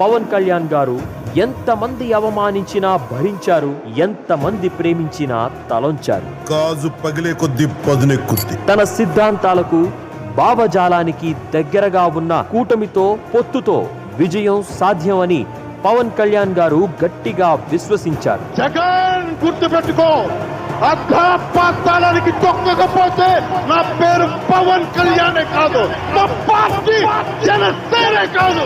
పవన్ కళ్యాణ్ గారు ఎంతమంది అవమానించినా భరించారు, ఎంతమంది ప్రేమించినా తలొంచారు. గాజు పగిలే కొద్ది పదునెక్కుద్ది. తన సిద్ధాంతాలకు, భావజాలానికి దగ్గరగా ఉన్న కూటమితో, పొత్తుతో విజయం సాధ్యమని పవన్ కళ్యాణ్ గారు గట్టిగా విశ్వసించారు. జగన్ గుర్తుపెట్టుకో, అర్ధపాతాళానికి తొక్కకపోతే నా పేరు పవన్ కళ్యాణే కాదు, నా పార్టీ జనసేనే కాదు.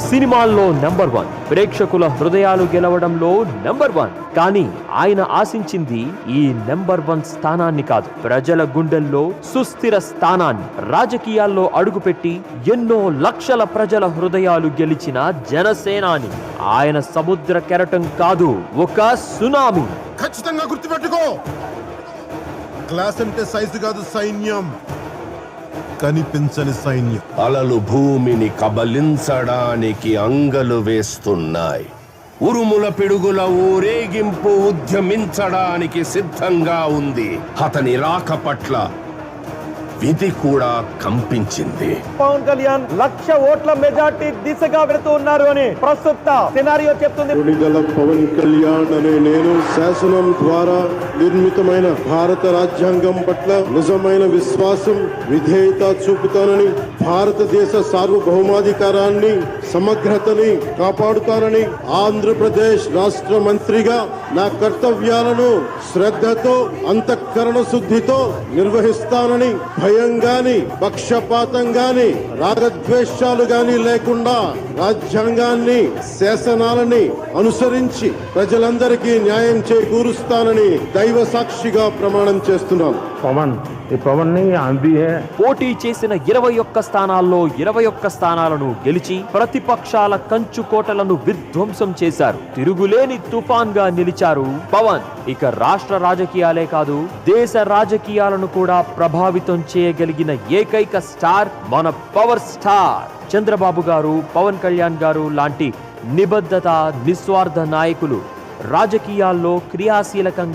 సినిమాల్లో నంబర్ 1, ప్రేక్షకుల హృదయాలు గెలవడంలో నంబర్ 1. కానీ ఆయన ఆశించింది ఈ నంబర్ 1 స్థానాన్ని కాదు, ప్రజల గుండెల్లో సుస్థిర స్థానాన్ని. రాజకీయాల్లో అడుగుపెట్టి ఎన్నో లక్షల ప్రజల హృదయాలు గెలిచిన జనసేనాని. ఆయన సముద్ర కెరటం కాదు, ఒక సునామీ. ఖచ్చితంగా గుర్తుపెట్టుకో, క్లాస్ అంటే సైజు కాదు, సైన్యం. కనిపించని సైన్యం. అలలు భూమిని కబలించడానికి అంగలు వేస్తున్నాయి. ఉరుముల పిడుగుల ఊరేగింపు ఉద్యమించడానికి సిద్ధంగా ఉంది. అతని రాక పట్ల విధి కూడా కంపించింది. పవన్ కళ్యాణ్ 1,00,000 ఓట్ల మెజార్టీ దిశగా వెళుతూ ఉన్నారు అని ప్రస్తుత సినారియో చెప్తుంది. కొణిదెల పవన్ కళ్యాణ్ అనే నేను శాసనం ద్వారా నిర్మితమైన భారత రాజ్యాంగం పట్ల నిజమైన విశ్వాసం, విధేయత చూపుతానని, భారతదేశ సార్వభౌమాధికారాన్ని, సమగ్రతని కాపాడుతానని, ఆంధ్రప్రదేశ్ రాష్ట్ర మంత్రిగా నా కర్తవ్యాలను శ్రద్ధతో, అంతఃకరణ శుద్ధితో నిర్వహిస్తానని, భయం గాని, పక్షపాతం గాని, రాగద్వేషాలు గాని లేకుండా రాజ్యాంగాన్ని, శాసనాలని అనుసరించి ప్రజలందరికీ న్యాయం చేకూరుస్తానని దైవ సాక్షిగా ప్రమాణం చేస్తున్నాను. పోటీ చేసిన 21 స్థానాల్లో 21 స్థానాలను గెలిచి ప్రతిపక్షాల కంచుకోటలను విధ్వంసం చేశారు. తిరుగులేని తుఫాన్ గా నిలిచారు పవన్. ఇక రాష్ట్ర రాజకీయాలే కాదు, దేశ రాజకీయాలను కూడా ప్రభావితం చేయగలిగిన ఏకైక స్టార్ మన పవర్ స్టార్ చంద్రబాబు గారు. పవన్ కళ్యాణ్ గారు లాంటి నిబద్ధత, నిస్వార్థ నాయకులు రాజకీయాల్లో క్రియాశీలకంగా